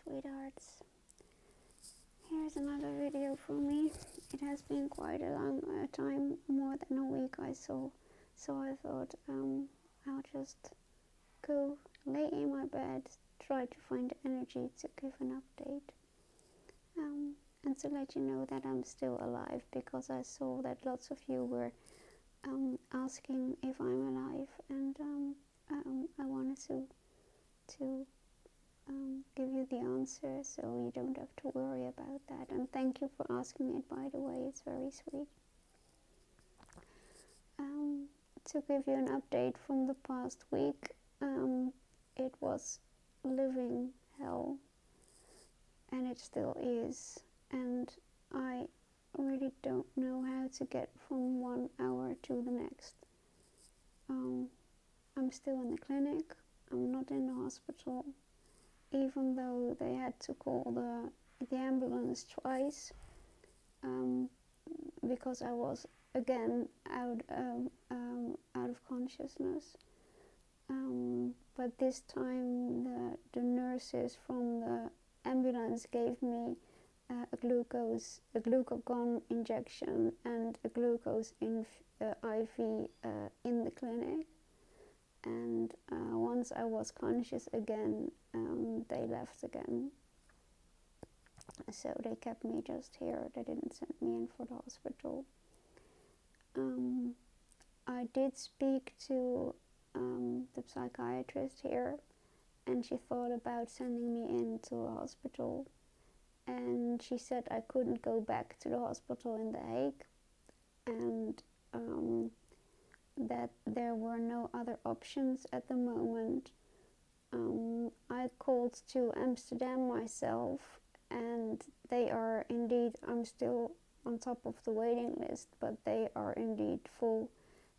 sweethearts. Here's another video from me. It has been quite a long time, more than a week I saw. So I thought I'll just go lay in my bed, try to find energy to give an update. And to let you know that I'm still alive, because I saw that lots of you were asking if I'm alive, and I wanted to give you the answer, so you don't have to worry about that. And thank you for asking it, by the way, it's very sweet. To give you an update from the past week, it was living hell, and it still is, and I really don't know how to get from 1 hour to the next. I'm still in the clinic, I'm not in the hospital, even though they had to call the ambulance twice, because I was again out of consciousness. But this time the nurses from the ambulance gave me a glucagon injection and a glucose IV in the clinic. And once I was conscious again, they left again. So they kept me just here. They didn't send me in for the hospital. I did speak to the psychiatrist here, and she thought about sending me into a hospital. And she said I couldn't go back to the hospital in The Hague, and that there were no other options at the moment. I called to Amsterdam myself, and they are indeed, I'm still on top of the waiting list, but they are indeed full,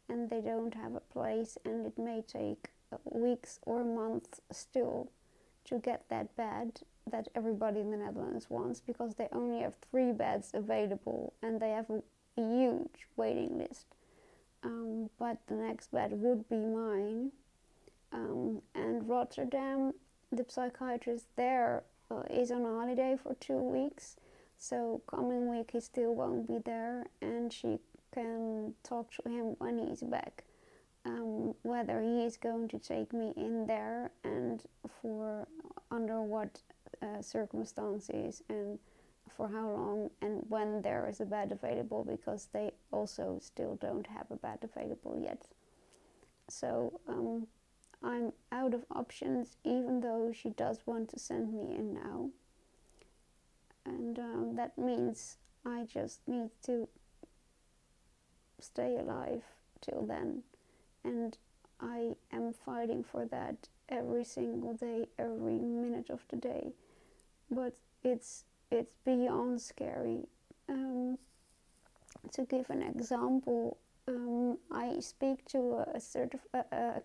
and they don't have a place, and it may take weeks or months still to get that bed that everybody in the Netherlands wants, because they only have 3 beds available, and they have a huge waiting list. But the next bed would be mine. And Rotterdam, the psychiatrist there is on holiday for 2 weeks, so coming week he still won't be there, and she can talk to him when he's back, whether he is going to take me in there, and for under what circumstances, and for how long, and when there is a bed available, because they also still don't have a bed available yet. So I'm out of options, even though she does want to send me in now. And that means I just need to stay alive till then. And I am fighting for that every single day, every minute of the day. But it's beyond scary. To give an example, I speak to a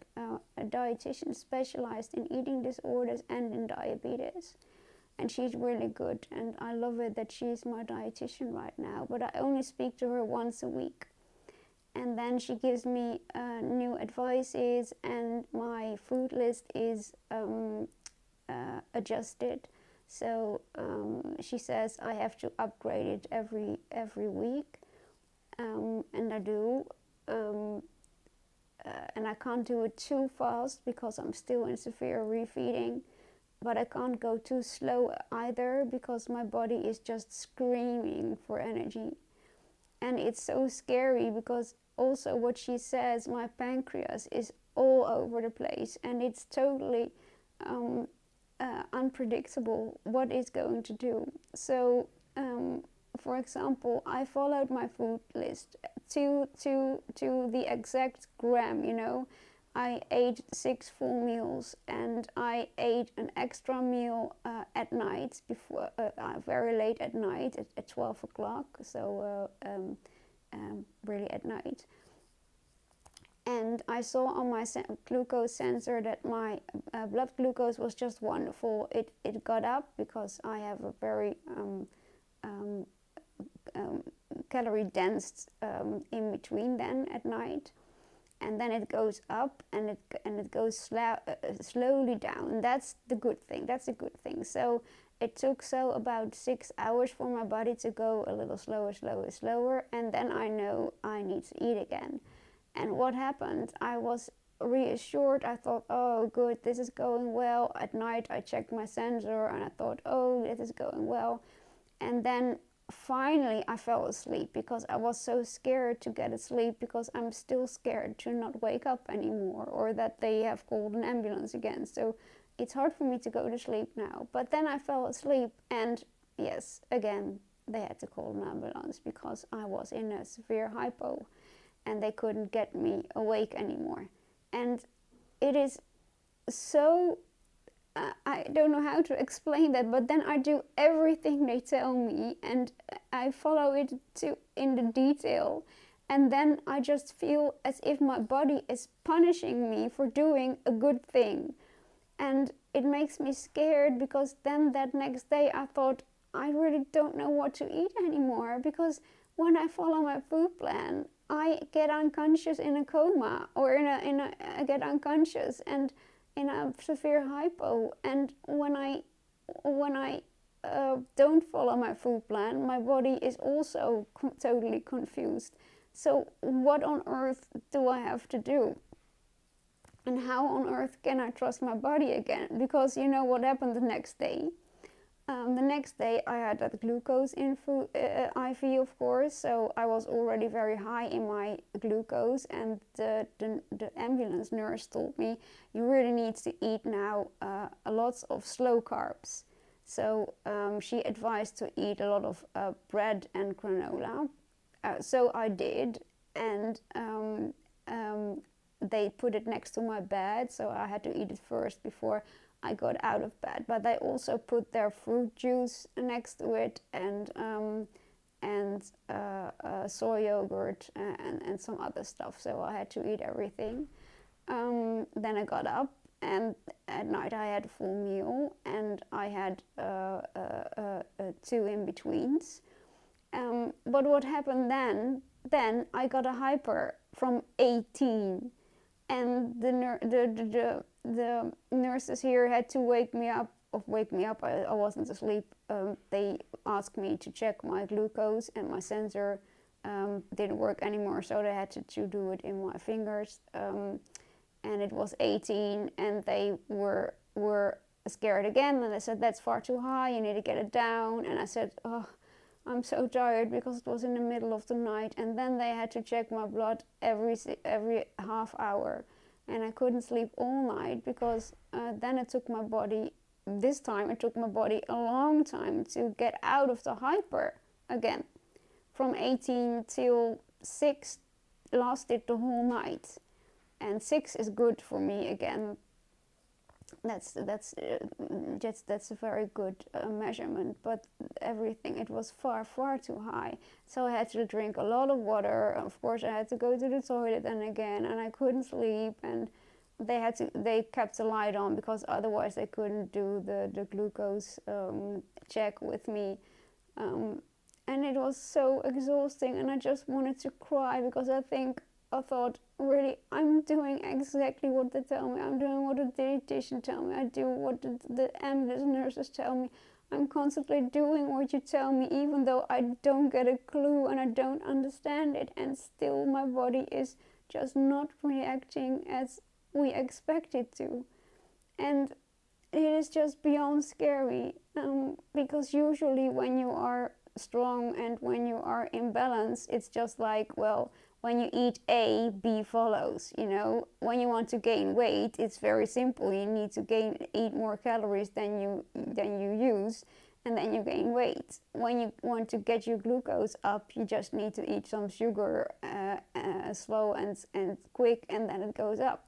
dietitian specialized in eating disorders and in diabetes, and she's really good, and I love it that she's my dietitian right now. But I only speak to her once a week, and then she gives me new advices, and my food list is adjusted. So she says I have to upgrade it every week, and I do. And I can't do it too fast because I'm still in severe refeeding, but I can't go too slow either, because my body is just screaming for energy. And it's so scary, because also what she says, my pancreas is all over the place, and it's totally unpredictable what it's going to do. So for example, I followed my food list to the exact gram, you know. I ate 6 full meals, and I ate an extra meal at night, before very late at night, at 12 o'clock, so really at night. And I saw on my glucose sensor that my blood glucose was just wonderful. It got up, because I have a very calorie dense in between then at night, and then it goes up, and it goes slowly down. That's the good thing. So it took about 6 hours for my body to go a little slower, and then I know I need to eat again. And what happened? I was reassured. I thought, oh, good, this is going well. At night, I checked my sensor and I thought, oh, this is going well. And then finally, I fell asleep because I was so scared to get asleep, because I'm still scared to not wake up anymore, or that they have called an ambulance again. So it's hard for me to go to sleep now. But then I fell asleep, and yes, again, they had to call an ambulance because I was in a severe hypo and they couldn't get me awake anymore. And it is so, I don't know how to explain that, but then I do everything they tell me and I follow it in the detail. And then I just feel as if my body is punishing me for doing a good thing. And it makes me scared, because then that next day I thought, I really don't know what to eat anymore, because when I follow my food plan, I get unconscious in a coma, or I get unconscious and in a severe hypo. And when I don't follow my food plan, my body is also totally confused. So what on earth do I have to do? And how on earth can I trust my body again? Because you know what happened the next day? The next day I had that glucose IV, of course, so I was already very high in my glucose, and the ambulance nurse told me, you really need to eat now lots of slow carbs. So she advised to eat a lot of bread and granola. So I did, and they put it next to my bed, so I had to eat it first before I got out of bed. But they also put their fruit juice next to it, and soy yogurt, and some other stuff. So I had to eat everything. Then I got up, and at night I had a full meal, and I had 2 in-betweens. But what happened then? Then I got a hyper from 18. And the nurses here had to wake me up. I wasn't asleep. They asked me to check my glucose, and my sensor didn't work anymore, so they had to do it in my fingers. And it was 18, and they were scared again, and they said, that's far too high, you need to get it down. And I said, oh, I'm so tired, because it was in the middle of the night. And then they had to check my blood every half hour, and I couldn't sleep all night, because then it took my body a long time to get out of the hyper again. From 18 till 6 lasted the whole night, and 6 is good for me again. That's a very good measurement, but everything, it was far too high. So I had to drink a lot of water. Of course, I had to go to the toilet and again, and I couldn't sleep. And they kept the light on, because otherwise they couldn't do the glucose check with me. And it was so exhausting, and I just wanted to cry, because I thought, really, I'm doing exactly what they tell me. I'm doing what the dietitian tell me. I do what the ambulance nurses tell me. I'm constantly doing what you tell me, even though I don't get a clue and I don't understand it. And still my body is just not reacting as we expect it to. And it is just beyond scary, because usually when you are strong and when you are in balance, it's just like, well, when you eat A, B follows, you know. When you want to gain weight, it's very simple. You need to eat more calories than you use, and then you gain weight. When you want to get your glucose up, you just need to eat some sugar, slow and quick, and then it goes up.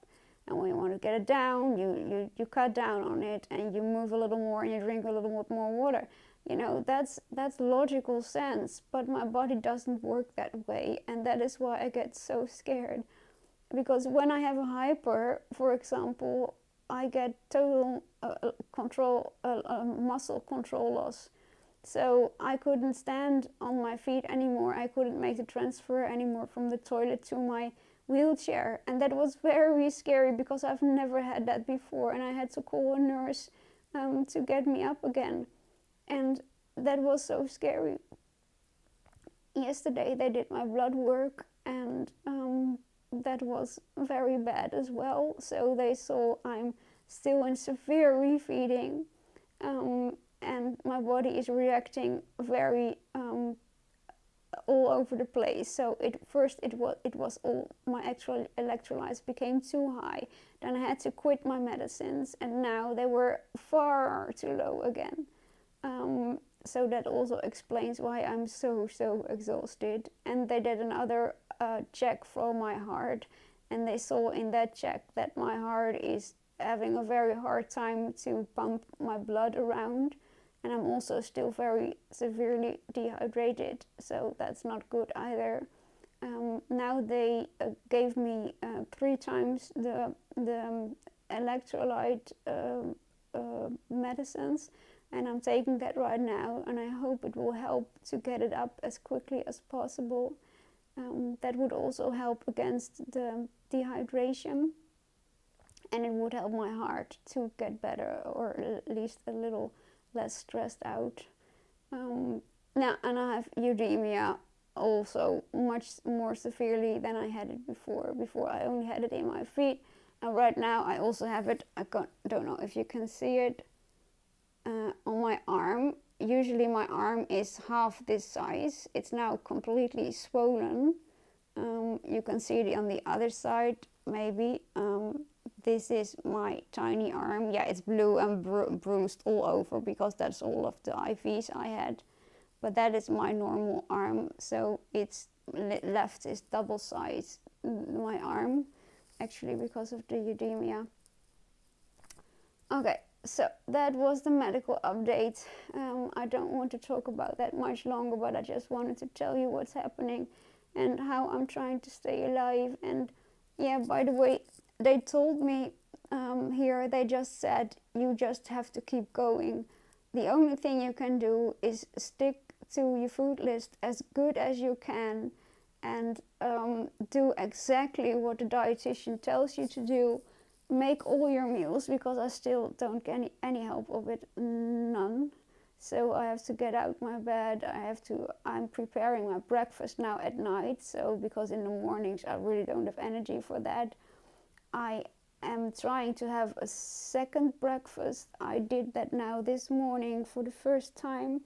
And when you want to get it down, you cut down on it, and you move a little more, and you drink a little more water. You know, that's logical sense, but my body doesn't work that way, and that is why I get so scared. Because when I have a hyper, for example, I get total muscle control loss. So I couldn't stand on my feet anymore. I couldn't make the transfer anymore from the toilet to my wheelchair, and that was very scary, because I've never had that before, and I had to call a nurse to get me up again. And that was so scary. Yesterday they did my blood work, and that was very bad as well. So they saw I'm still in severe refeeding, and my body is reacting very all over the place. So it was all my actual electrolytes became too high. Then I had to quit my medicines, and now they were far too low again. So that also explains why I'm so exhausted. And they did another check for my heart, and they saw in that check that my heart is having a very hard time to pump my blood around, and I'm also still very severely dehydrated, so that's not good either. Now they gave me 3 times the electrolyte medicines, and I'm taking that right now, and I hope it will help to get it up as quickly as possible. That would also help against the dehydration, and it would help my heart to get better, or at least a little less stressed out. Now, and I have eudemia also much more severely than I had it before. Before I only had it in my feet, and right now I also have it, don't know if you can see it, on my arm. Usually my arm is half this size. It's now completely swollen. You can see it on the other side, maybe. This is my tiny arm. Yeah, it's blue and bruised all over because that's all of the IVs I had. But that is my normal arm. So it's left is double size my arm, actually, because of the eudemia. Okay, so that was the medical update. I don't want to talk about that much longer, but I just wanted to tell you what's happening and how I'm trying to stay alive. And yeah, by the way, they told me here, they just said, you just have to keep going. The only thing you can do is stick to your food list as good as you can, and do exactly what the dietitian tells you to do. Make all your meals, because I still don't get any help of it, none. So I have to get out my bed. I'm preparing my breakfast now at night. So because in the mornings I really don't have energy for that. I am trying to have a second breakfast. I did that now this morning for the first time,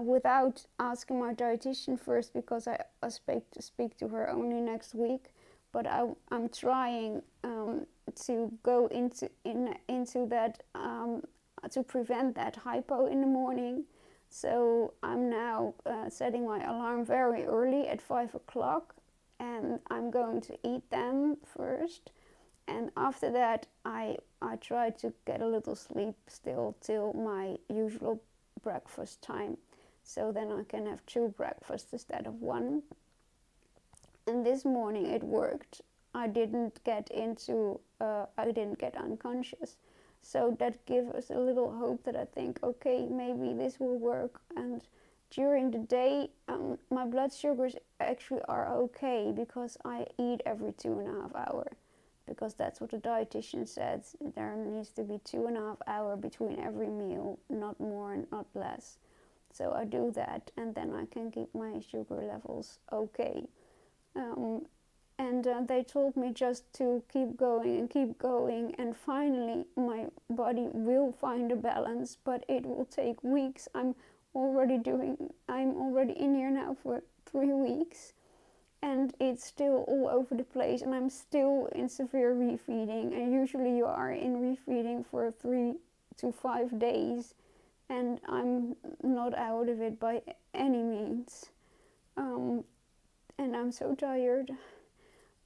without asking my dietitian first, because I speak to her only next week. But I'm trying to go into that, to prevent that hypo in the morning. So I'm now setting my alarm very early at 5 o'clock, and I'm going to eat them first. And after that, I try to get a little sleep still till my usual breakfast time. So then I can have 2 breakfasts instead of 1. And this morning it worked. I didn't get unconscious. So that gives us a little hope that I think, okay, maybe this will work. And during the day, my blood sugars actually are okay, because I eat every 2.5 hours. Because that's what the dietitian says. There needs to be 2.5 hours between every meal, not more and not less. So I do that, and then I can keep my sugar levels okay. And they told me just to keep going, and finally my body will find a balance, but it will take weeks. I'm already in here now for 3 weeks, and it's still all over the place, and I'm still in severe refeeding. And usually you are in refeeding for 3 to 5 days, and I'm not out of it by any means. And I'm so tired,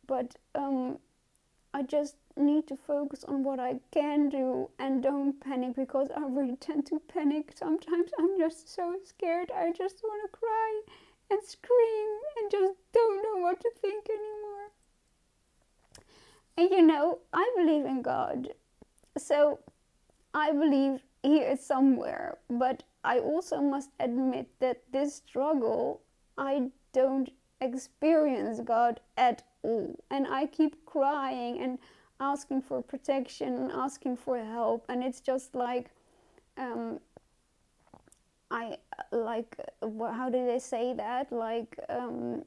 but I just need to focus on what I can do and don't panic, because I really tend to panic. Sometimes I'm just so scared. I just want to cry and scream and just don't know what to think anymore. And I believe in God, so I believe He is somewhere, but I also must admit that this struggle, I don't experience God at all, and I keep crying and asking for protection and asking for help, and it's just like I like, how do they say that? Like,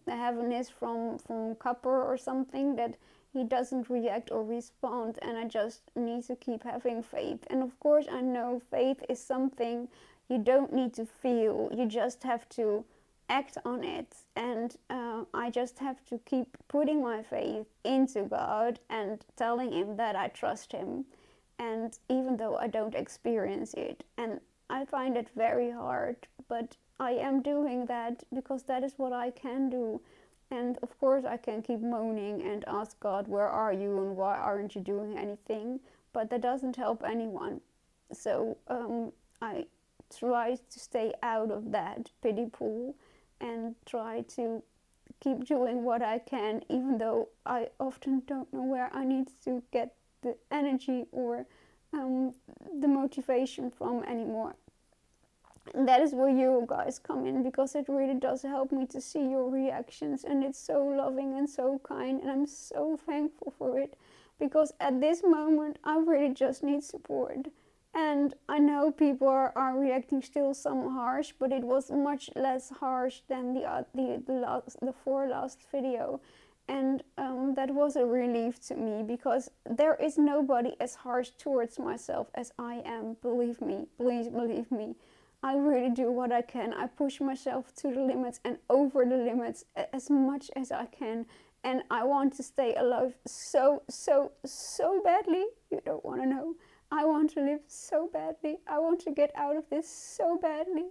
heaven is from copper or something, that he doesn't react or respond, and I just need to keep having faith. And of course, I know faith is something you don't need to feel, you just have to act on it. And I just have to keep putting my faith into God and telling him that I trust him. And even though I don't experience it, and I find it very hard, but I am doing that because that is what I can do. And of course, I can keep moaning and ask God, where are you and why aren't you doing anything? But that doesn't help anyone. So I try to stay out of that pity pool and try to keep doing what I can, even though I often don't know where I need to get the energy or the motivation from anymore. And that is where you guys come in, because it really does help me to see your reactions, and it's so loving and so kind, and I'm so thankful for it, because at this moment I really just need support. And I know people are reacting still some harsh, but it was much less harsh than the four last video. And that was a relief to me, because there is nobody as harsh towards myself as I am. Believe me, please believe me. I really do what I can. I push myself to the limits and over the limits as much as I can. And I want to stay alive so badly. You don't want to know. I want to live so badly. I want to get out of this so badly.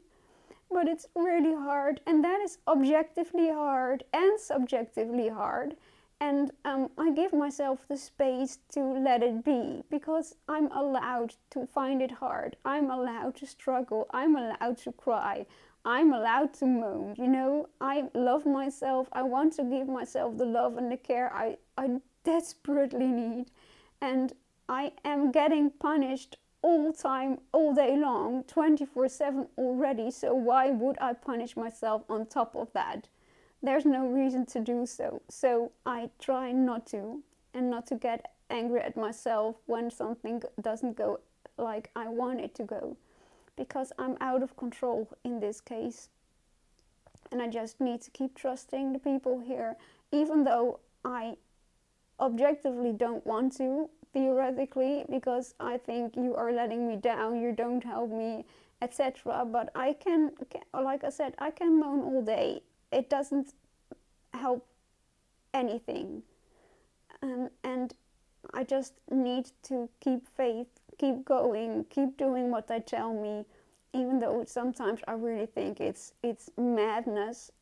But it's really hard, and that is objectively hard and subjectively hard. And I give myself the space to let it be, because I'm allowed to find it hard. I'm allowed to struggle. I'm allowed to cry. I'm allowed to moan. You know, I love myself. I want to give myself the love and the care I desperately need. And I am getting punished all time, all day long, 24/7 already. So why would I punish myself on top of that? There's no reason to do so. So I try not to, and not to get angry at myself when something doesn't go like I want it to go, because I'm out of control in this case. And I just need to keep trusting the people here, even though I objectively don't want to, theoretically, because I think you are letting me down, you don't help me, etc. But I can, like I said, I can moan all day. It doesn't help anything. And I just need to keep faith, keep going, keep doing what they tell me, even though sometimes I really think it's madness.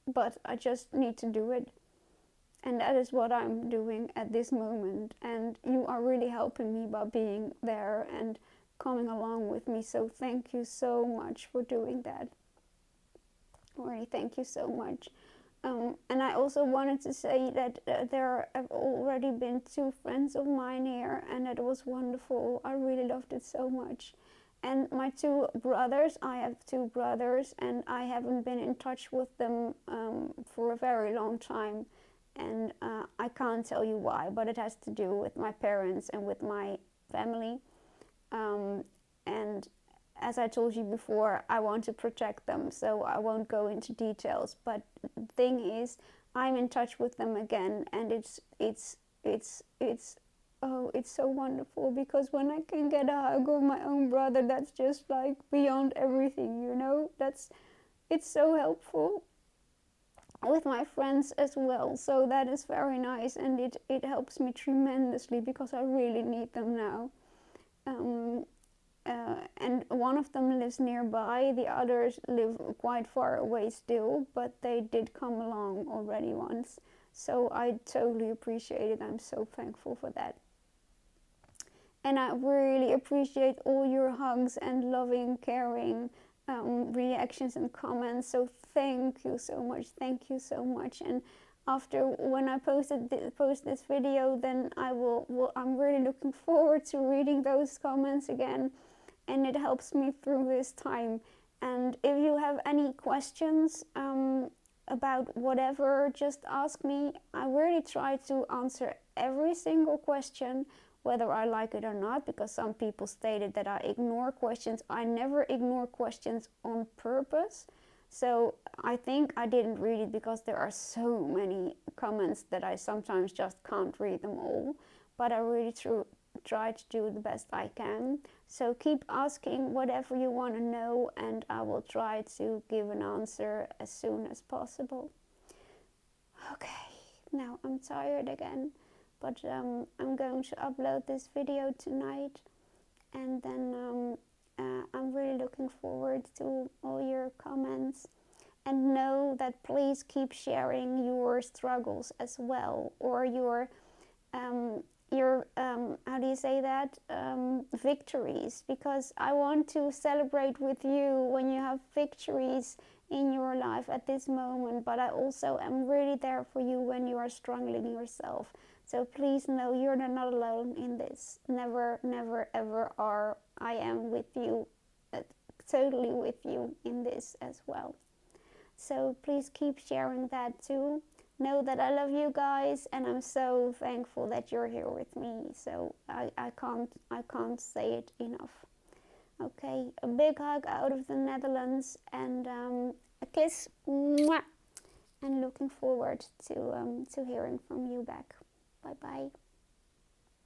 But I just need to do it. And that is what I'm doing at this moment. And you are really helping me by being there and coming along with me. So thank you so much for doing that. Really, thank you so much. And I also wanted to say that there have already been 2 friends of mine here, and it was wonderful. I really loved it so much. And my 2 brothers, I have 2 brothers, and I haven't been in touch with them for a very long time. And I can't tell you why, but it has to do with my parents and with my family. And as I told you before, I want to protect them, so I won't go into details. But the thing is, I'm in touch with them again, and it's so wonderful, because when I can get a hug of my own brother, that's just like beyond everything, you know. It's so helpful with my friends as well, so that is very nice, and it helps me tremendously, because I really need them now. And one of them lives nearby, the others live quite far away still, but they did come along already once, so I totally appreciate it. I'm so thankful for that. And I really appreciate all your hugs and loving, caring reactions and comments. So thank you so much. Thank you so much. And after, when I post this video, then I'm really looking forward to reading those comments again, and it helps me through this time. And if you have any questions about whatever, just ask me. I really try to answer every single question whether I like it or not, because some people stated that I ignore questions. I never ignore questions on purpose. So I think I didn't read it because there are so many comments that I sometimes just can't read them all. But I really try to do the best I can. So keep asking whatever you want to know, and I will try to give an answer as soon as possible. Okay, now I'm tired again, but I'm going to upload this video tonight, and then I'm really looking forward to all your comments. And know that please keep sharing your struggles as well, or your how do you say that, victories, because I want to celebrate with you when you have victories in your life at this moment, but I also am really there for you when you are struggling yourself. So please know you're not alone in this. Never, never, ever are. I am with you, totally with you in this as well. So please keep sharing that too. Know that I love you guys, and I'm so thankful that you're here with me. So I can't say it enough. Okay, a big hug out of the Netherlands, and a kiss. Mwah! And looking forward to hearing from you back. Bye bye.